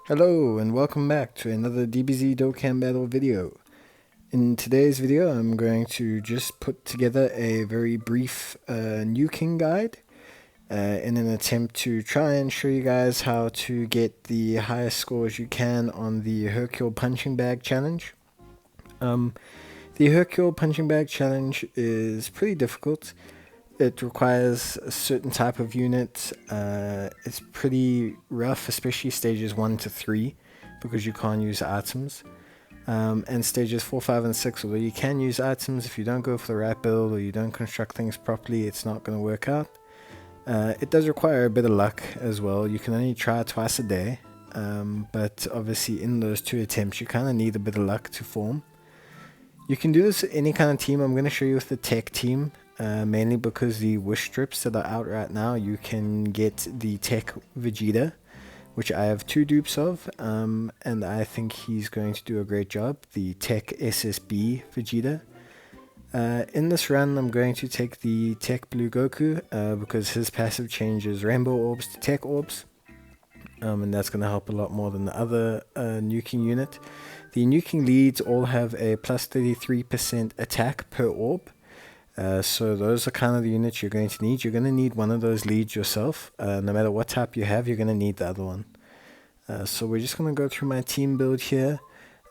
Hello and welcome back to another Dbz Dokkan battle video. In today's video I'm going to just put together a very brief Nuking guide in an attempt to try and show you guys how to get the highest scores you can on the Hercule punching bag challenge. The Hercule punching bag challenge is pretty difficult. It requires a certain type of unit. It's pretty rough, especially stages 1 to 3, because you can't use items. And stages 4, 5, and 6, although you can use items, if you don't go for the right build or you don't construct things properly, it's not going to work out. It does require a bit of luck as well. You can only try twice a day, but obviously in those 2 attempts you kind of need a bit of luck to form. You can do this with any kind of team. I'm going to show you with the tech team. Mainly because the wish strips that are out right now, you can get the tech Vegeta, which I have 2 dupes of, and I think he's going to do a great job, the tech SSB Vegeta. In this run I'm going to take the tech blue Goku, because his passive changes rainbow orbs to tech orbs, and that's going to help a lot more than the other Nuking unit. The Nuking leads all have a plus 33% attack per orb. So those are kind of the units you're going to need. You're going to need one of those leads yourself. No matter what type you have, you're going to need the other one. So we're just going to go through my team build here.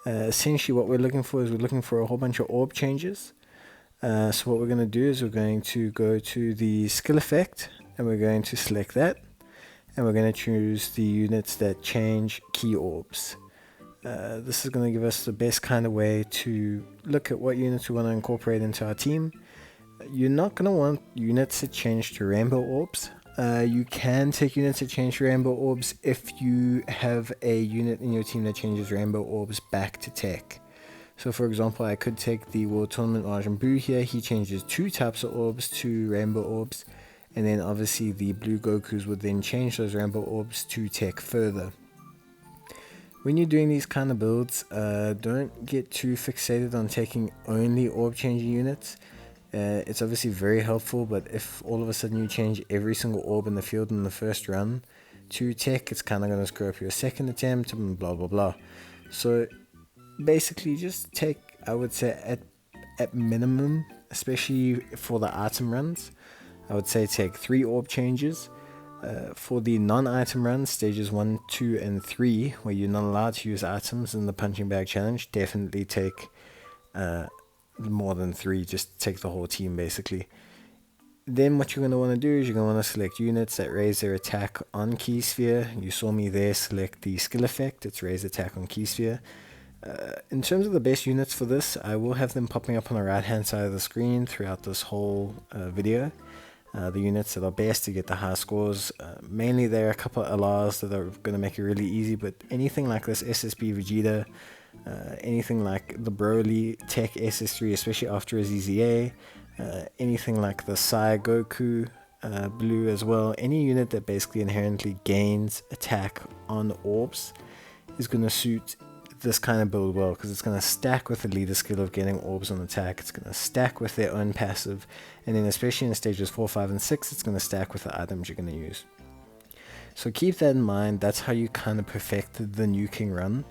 Essentially what we're looking for is we're looking for a whole bunch of orb changes. So what we're going to do is we're going to go to the skill effect, and we're going to select that. And we're going to choose the units that change key orbs. This is going to give us the best kind of way to look at what units we want to incorporate into our team. You're not going to want units that change to rainbow orbs. You can take units that change to rainbow orbs if you have a unit in your team that changes rainbow orbs back to tech. So for example, I could take the World Tournament Majin Buu here. He changes 2 types of orbs to rainbow orbs. And then obviously the blue Gokus would then change those rainbow orbs to tech further. When you're doing these kind of builds, don't get too fixated on taking only orb changing units. It's obviously very helpful, but if all of a sudden you change every single orb in the field in the first run to tech, it's kind of going to screw up your second attempt and blah blah blah. So basically just take, I would say at minimum, especially for the item runs, I would say take 3 orb changes. For the non-item runs, stages 1, 2, and 3, where you're not allowed to use items in the punching bag challenge, definitely take more than 3. Just take the whole team basically. Then what you're going to want to do is you're going to want to select units that raise their attack on key sphere. You saw me there select the skill effect. It's raise attack on key sphere. In terms of the best units for this, I will have them popping up on the right hand side of the screen throughout this whole video. The units that are best to get the high scores. Mainly there are a couple of LRs that are going to make it really easy, but anything like this SSB Vegeta, anything like the Broly Tech SS3, especially after his EZA, anything like the Sai Goku Blue as well, any unit that basically inherently gains attack on orbs is going to suit this kind of build well, because it's going to stack with the leader skill of getting orbs on attack. It's going to stack with their own passive, and then especially in stages 4, 5, and 6, it's going to stack with the items you're going to use. So keep that in mind. That's how you kind of perfect the Nuking run.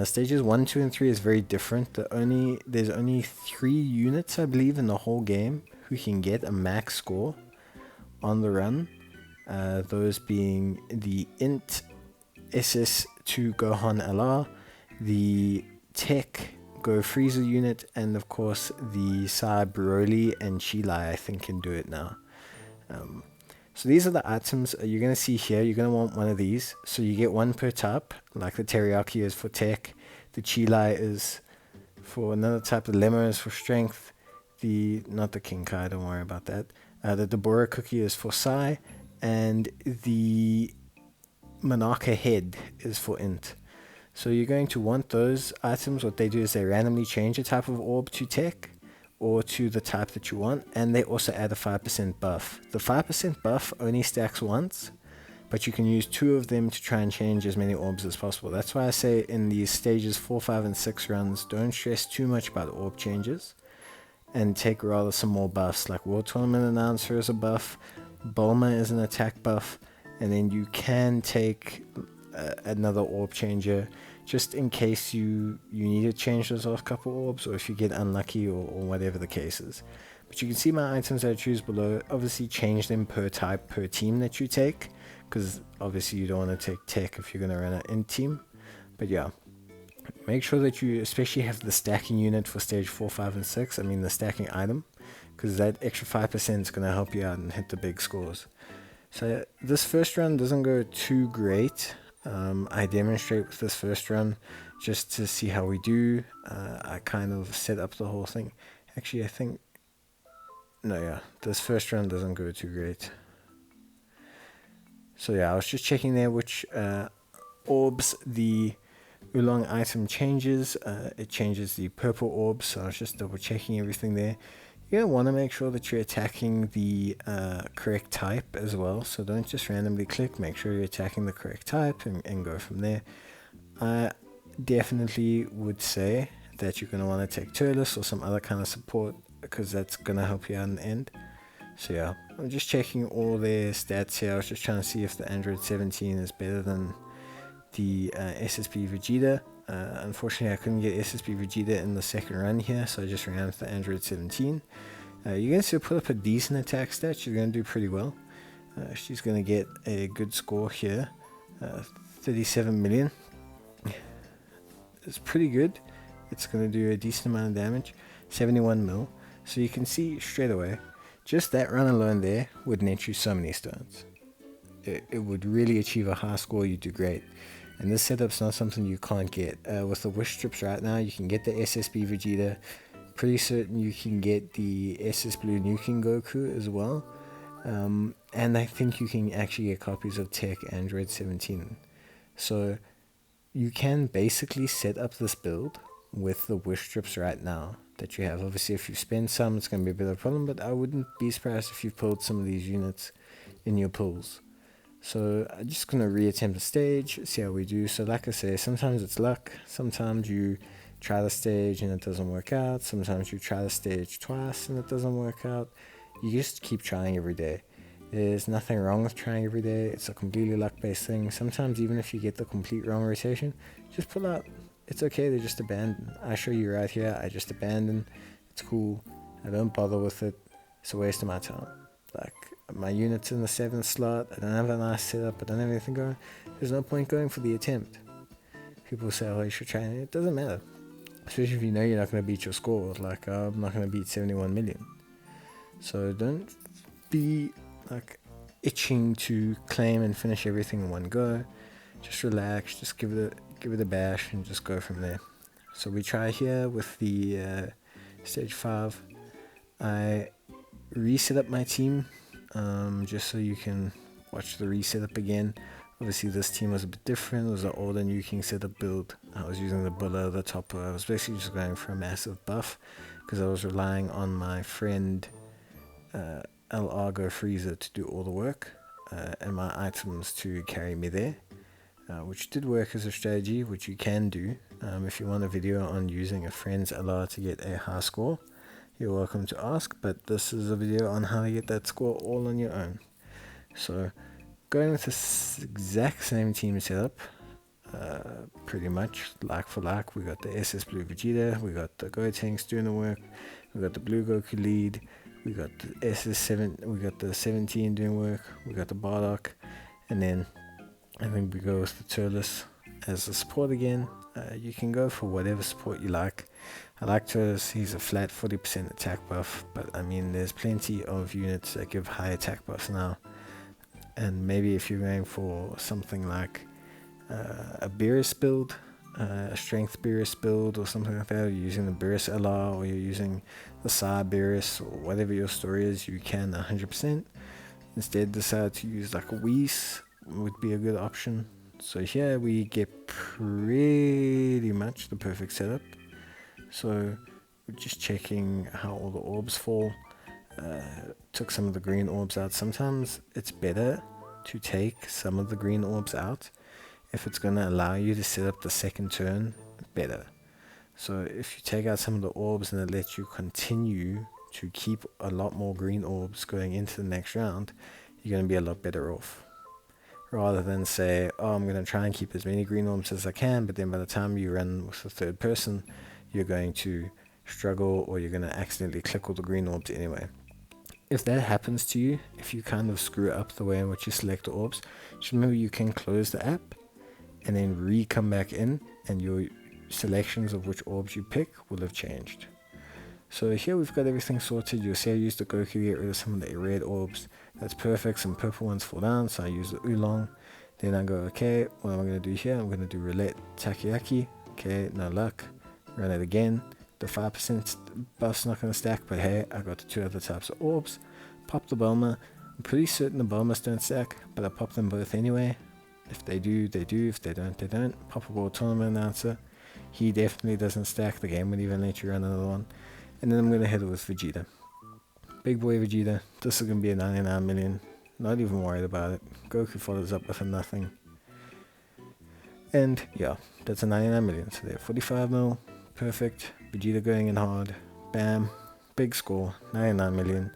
Stages 1, 2, and 3 is very different. There's only 3 units, I believe, in the whole game who can get a max score on the run. Those being the Int SS2 Gohan LR, the Tech Go Freezer unit, and of course the Sai Broly and Chilai I think can do it now. So these are the items you're going to see here. You're going to want one of these. So you get 1 per type, like the Teriyaki is for tech, the Chilai is for another type, the Lemon is for strength, not the King Kai, don't worry about that. The Deborah cookie is for Sai, and the Monarcha head is for int. So you're going to want those items. What they do is they randomly change a type of orb to tech or to the type that you want, and they also add a 5% buff. The 5% buff only stacks once, but you can use 2 of them to try and change as many orbs as possible. That's why I say in these stages 4, 5, and 6 runs, don't stress too much about orb changes and take rather some more buffs. Like World Tournament Announcer is a buff, Bulma is an attack buff, and then you can take another orb changer, just in case you need to change those last couple orbs, or if you get unlucky, or whatever the case is. But you can see my items that I choose below. Obviously change them per type, per team that you take, because obviously you don't want to take tech if you're going to run an int team. But yeah, make sure that you especially have the stacking unit for stage 4, 5, and 6. I mean the stacking item, because that extra 5% is going to help you out and hit the big scores. So this first run doesn't go too great. I demonstrate with this first run just to see how we do. I kind of set up the whole thing. Actually, I think, no, yeah, this first run doesn't go too great. So yeah, I was just checking there which orbs the Oolong item changes. It changes the purple orbs, so I was just double checking everything there. You're going to want to make sure that you're attacking the correct type as well, so don't just randomly click. Make sure you're attacking the correct type and go from there. I definitely would say that you're going to want to take Turles or some other kind of support, because that's going to help you out in the end. So yeah, I'm just checking all their stats here. I was just trying to see if the Android 17 is better than the SSB Vegeta. Unfortunately, I couldn't get SSB Vegeta in the second run here, so I just ran with the Android 17. You're going to put up a decent attack stat. She's going to do pretty well. She's going to get a good score here. 37 million. It's pretty good. It's going to do a decent amount of damage. 71 mil. So you can see straight away, just that run alone there would net you so many stones. It would really achieve a high score. You do great. And this setup's not something you can't get. With the wish strips right now, you can get the SSB Vegeta. Pretty certain you can get the SS Blue Nuking Goku as well. And I think you can actually get copies of Tech Android 17. So you can basically set up this build with the wish strips right now that you have. Obviously, if you spend some, it's going to be a bit of a problem, but I wouldn't be surprised if you pulled some of these units in your pulls. So I'm just going to reattempt the stage, see how we do. So like I say, sometimes it's luck. Sometimes you try the stage and it doesn't work out. Sometimes you try the stage twice and it doesn't work out. You just keep trying every day. There's nothing wrong with trying every day. It's a completely luck-based thing. Sometimes even if you get the complete wrong rotation, just pull out. It's okay to just abandon. I show you right here, I just abandon. It's cool. I don't bother with it. It's a waste of my time. Like, my unit's in the 7th slot, I don't have a nice setup, I don't have anything going. There's no point going for the attempt. People say, oh, you should try it. It doesn't matter. Especially if you know you're not going to beat your score. Like, I'm not going to beat 71 million. So don't be, like, itching to claim and finish everything in one go. Just relax, just give it a bash and just go from there. So we try here with the stage 5. I reset up my team. Just so you can watch the reset up again. Obviously this team was a bit different. It was an older Nuking setup build. I was using the Bulla, the Topper. I was basically just going for a massive buff because I was relying on my friend El Argo Freezer to do all the work and my items to carry me there, which did work as a strategy, which you can do. If you want a video on using a friend's LR to get a high score, you're welcome to ask, but this is a video on how to get that score all on your own. So going with this exact same team setup, pretty much like for like. We got the SS Blue Vegeta, we got the Gotenks doing the work, we got the Blue Goku lead, we got the SS7, we got the 17 doing work, we got the Bardock, and then I think we go with the Turles as the support again. You can go for whatever support you like. I like Turles, he's a flat 40% attack buff, but I mean there's plenty of units that give high attack buffs now. And maybe if you're going for something like a Beerus build, a strength Beerus build or something like that, or you're using the Beerus LR or you're using the Psy Beerus or whatever your story is, you can 100%. Instead decide to use like a Whis would be a good option. So here we get pretty much the perfect setup. So we're just checking how all the orbs fall. Took some of the green orbs out. Sometimes it's better to take some of the green orbs out if it's going to allow you to set up the second turn better. So if you take out some of the orbs and it lets you continue to keep a lot more green orbs going into the next round, you're going to be a lot better off. rather than say, oh, I'm going to try and keep as many green orbs as I can, but then by the time you run with the third person, you're going to struggle, or you're going to accidentally click all the green orbs anyway. If that happens to you, if you kind of screw up the way in which you select the orbs, just remember you can close the app and then come back in, and your selections of which orbs you pick will have changed. So here we've got everything sorted. You'll see I used the Goku to get rid of some of the red orbs. That's perfect. Some purple ones fall down, so I use the Oolong. Then I go, okay, what am I going to do here? I'm going to do Roulette Takoyaki. Okay, no luck. Run it again. The 5% buff's not going to stack, but hey, I got the 2 other types of orbs. Pop the Bulma. I'm pretty certain the Bulmas don't stack, but I pop them both anyway. If they do, they do. If they don't, they don't. Pop a World Tournament Announcer. He definitely doesn't stack. The game would even let you run another one. And then I'm going to hit it with Vegeta. Big boy Vegeta. This is going to be a 99 million. Not even worried about it. Goku follows up with a nothing. And yeah, that's a 99 million. So they're 45 mil. Perfect. Vegeta going in hard. Bam. Big score. 99 million.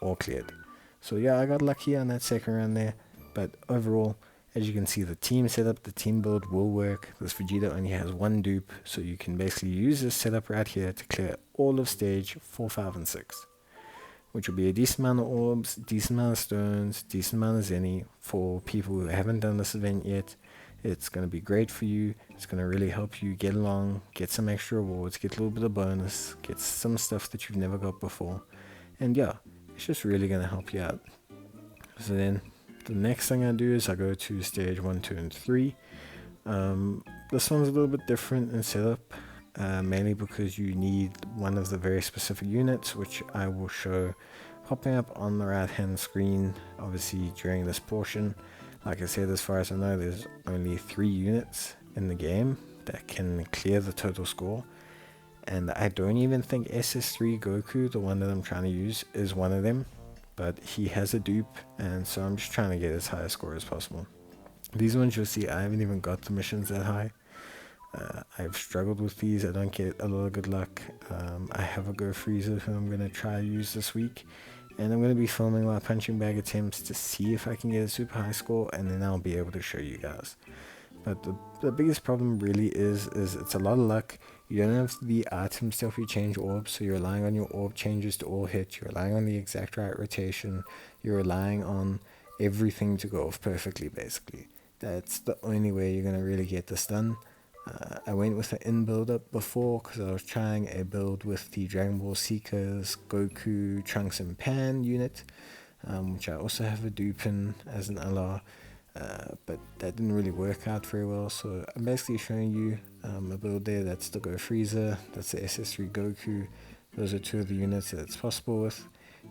All cleared. So yeah, I got lucky on that second round there. But overall, as you can see, the team setup, the team build will work. This Vegeta only has 1 dupe. So you can basically use this setup right here to clear all of stage 4, 5, and 6. Which will be a decent amount of orbs, decent amount of stones, decent amount of Zenny for people who haven't done this event yet. It's going to be great for you. It's going to really help you get along, get some extra rewards, get a little bit of bonus, get some stuff that you've never got before. And yeah, it's just really going to help you out. So then the next thing I do is I go to stage 1, 2, and 3. This one's a little bit different in setup, mainly because you need one of the very specific units, which I will show popping up on the right hand screen, obviously during this portion. Like I said, as far as I know, there's only 3 units in the game that can clear the total score. And I don't even think SS3 Goku, the one that I'm trying to use, is one of them. But he has a dupe, and so I'm just trying to get as high a score as possible. These ones you'll see, I haven't even got the missions that high. I've struggled with these. I don't get a lot of good luck. I have a Go Freezer who I'm going to try to use this week. And I'm going to be filming my punching bag attempts to see if I can get a super high score, and then I'll be able to show you guys. But the biggest problem really is it's a lot of luck. You don't have the items to help you change orbs, so you're relying on your orb changes to all hit. You're relying on the exact right rotation. You're relying on everything to go off perfectly, basically. That's the only way you're going to really get this done. I went with an in build up before because I was trying a build with the Dragon Ball Seekers, Goku, Trunks, and Pan unit, which I also have a dupe in as an LR, but that didn't really work out very well. So I'm basically showing you a build there. That's the Go Freezer, that's the SS3 Goku. Those are 2 of the units that it's possible with.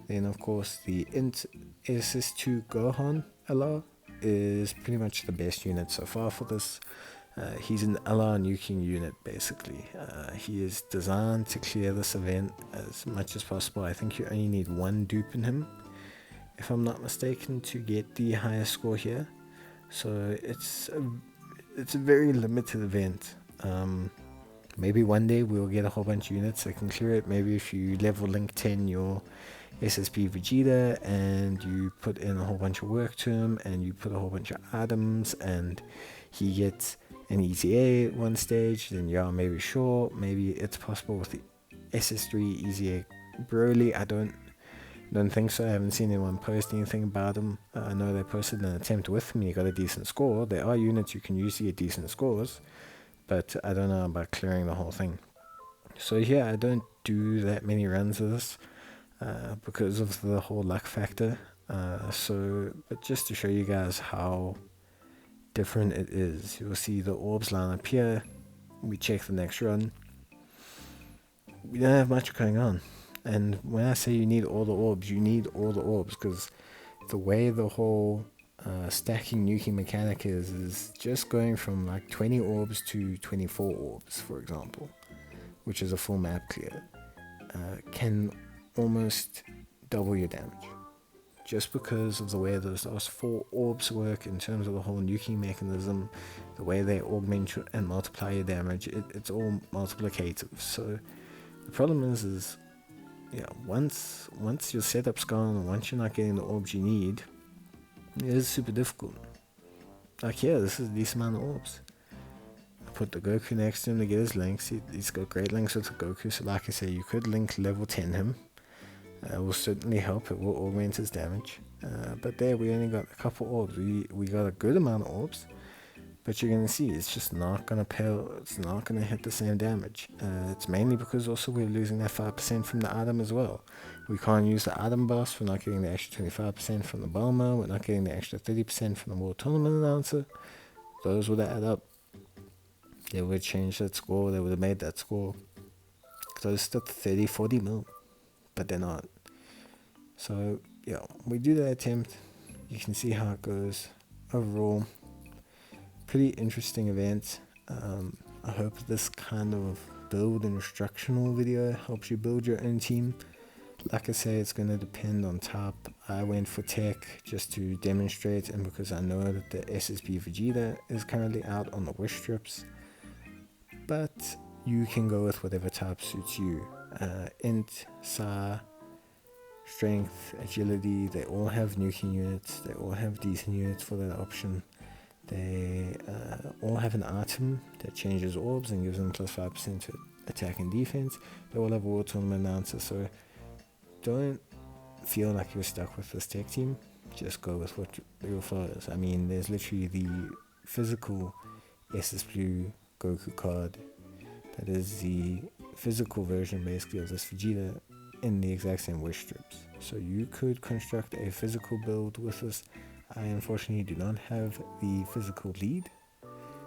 Then of course the Int SS2 Gohan LR is pretty much the best unit so far for this. He's an LR Nuking unit basically. He is designed to clear this event as much as possible. I think you only need 1 dupe in him, if I'm not mistaken, to get the highest score here. So it's a very limited event. Maybe one day we'll get a whole bunch of units that can clear it. Maybe if you level link 10 your SSP Vegeta and you put in a whole bunch of work to him and you put a whole bunch of items and he gets an EZA at one stage, then yeah, maybe sure, maybe it's possible with the SS3 EZA Broly. I don't think so. I haven't seen anyone post anything about him. I know they posted an attempt with him and he got a decent score. There are units you can use to get decent scores, but I don't know about clearing the whole thing. So yeah, I don't do that many runs of this because of the whole luck factor. But just to show you guys how different it is, you'll see the orbs line up here. We check the next run. We don't have much going on. And when I say you need all the orbs, you need all the orbs, because the way the whole stacking Nuking mechanic is just going from like 20 orbs to 24 orbs, for example, which is a full map clear, can almost double your damage. Just because of the way those last 4 orbs work in terms of the whole nuking mechanism, the way they augment and multiply your damage, it's all multiplicative. So the problem is yeah, once your setup's gone, once you're not getting the orbs you need, it is super difficult. Like here, this is a decent amount of orbs. I put the Goku next to him to get his links. He's got great links with the Goku, so like I say, you could link level 10 him. It will certainly help, it will augment his damage. But there, we only got a couple orbs. We got a good amount of orbs, but you're going to see it's just not going to pale, it's not going to hit the same damage. It's mainly because also we're losing that 5% from the item as well. We can't use the item boss, we're not getting the extra 25% from the Bulma, we're not getting the extra 30% from the World Tournament Announcer. Those would add up. They would change that score, they would have made that score close to 30-40 mil, but they're not. So yeah, we do that attempt, you can see how it goes. Overall, pretty interesting event. I hope this kind of build and instructional video helps you build your own team. Like I say, it's going to depend on top. I went for tech just to demonstrate, and because I know that the SSB Vegeta is currently out on the wish strips. But you can go with whatever type suits you. Int, Sa, Strength, Agility, they all have nuking units. They all have decent units for that option. They all have an item that changes orbs and gives them plus 5% to attack and defense. They all have a World Tournament Announcer, so don't feel like you're stuck with this tech team. Just go with what your flow is. I mean, there's literally the physical SS Blue Goku card that is the physical version basically of this Vegeta in the exact same wish strips. So you could construct a physical build with this. I unfortunately do not have the physical lead,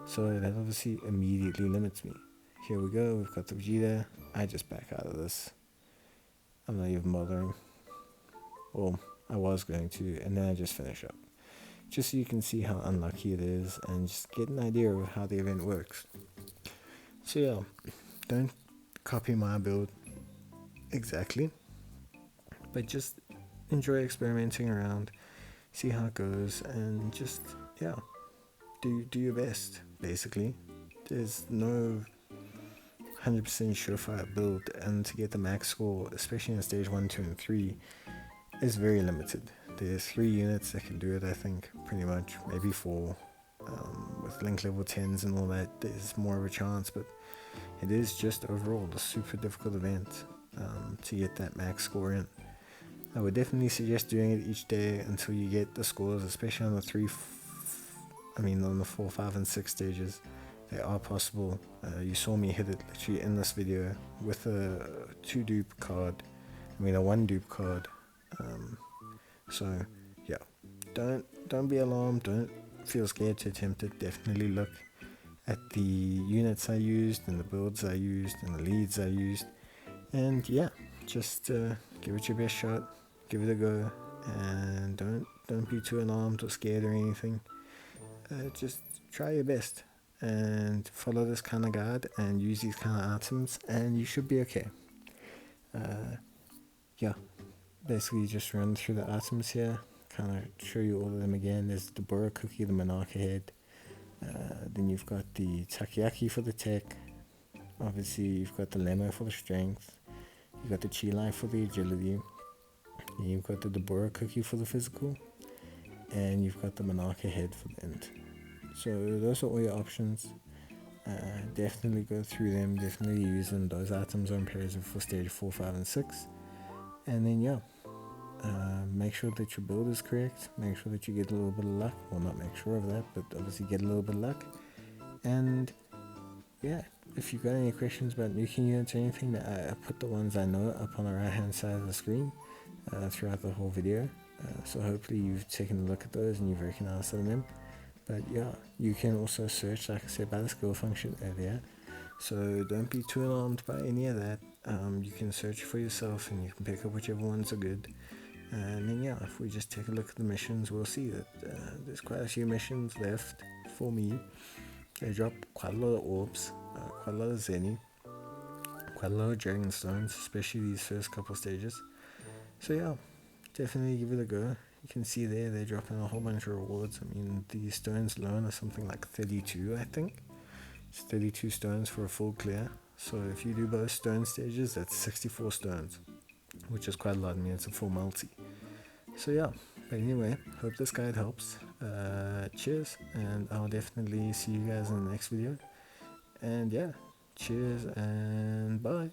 so that obviously immediately limits me. Here we go, we've got the Vegeta. I just back out of this. I'm not even bothering. Well, I was going to, and then I just finish up. Just so you can see how unlucky it is and just get an idea of how the event works. So yeah, don't copy my build exactly, but just enjoy experimenting around, see how it goes, and just, yeah, do your best, basically. There's no 100% surefire build, and to get the max score, especially in stage 1, 2, and 3, is very limited. There's 3 units that can do it, I think, pretty much, maybe 4. With link level 10s and all that, there's more of a chance, but it is just overall a super difficult event to get that max score in. I would definitely suggest doing it each day until you get the scores, especially on the on the 4, 5, and 6 stages. They are possible. You saw me hit it literally in this video with a 2 dupe card. A 1 dupe card. So yeah, don't be alarmed. Don't feel scared to attempt it. Definitely look at the units I used and the builds I used and the leads I used, and yeah, just give it your best shot. Give it a go, and don't be too alarmed or scared or anything. Just try your best and follow this kind of guide and use these kind of items, and you should be okay. Yeah, basically just run through the items here, kind of show you all of them again. There's the Boro Cookie, the Monarcha Head. Then you've got the Takoyaki for the tech. Obviously, you've got the Lemo for the strength. You've got the Chilai for the agility. Then you've got the Deborah Cookie for the physical. And you've got the Monarcha Head for the int. So those are all your options. Definitely go through them. Definitely use them. Those items are imperative for stage 4, 5, and 6. And then yeah, make sure that your build is correct. Make sure that you get a little bit of luck. Well, not make sure of that, but obviously get a little bit of luck. And yeah, if you've got any questions about nuking units or anything, I put the ones I know up on the right hand side of the screen throughout the whole video. So hopefully you've taken a look at those and you've recognized some of them. But yeah, you can also search, like I said, by the skill function earlier. So don't be too alarmed by any of that. You can search for yourself and you can pick up whichever ones are good. And then yeah, if we just take a look at the missions, we'll see that there's quite a few missions left for me. They drop quite a lot of orbs, quite a lot of Zenny, quite a lot of Dragon Stones, especially these first couple stages. So yeah, definitely give it a go. You can see there, they're dropping a whole bunch of rewards. The stones alone are something like 32, I think. It's 32 stones for a full clear. So if you do both stone stages, that's 64 stones, which is quite a lot. It's a full multi. So yeah, But anyway, hope this guide helps. Cheers, and I'll definitely see you guys in the next video. And yeah, cheers and bye.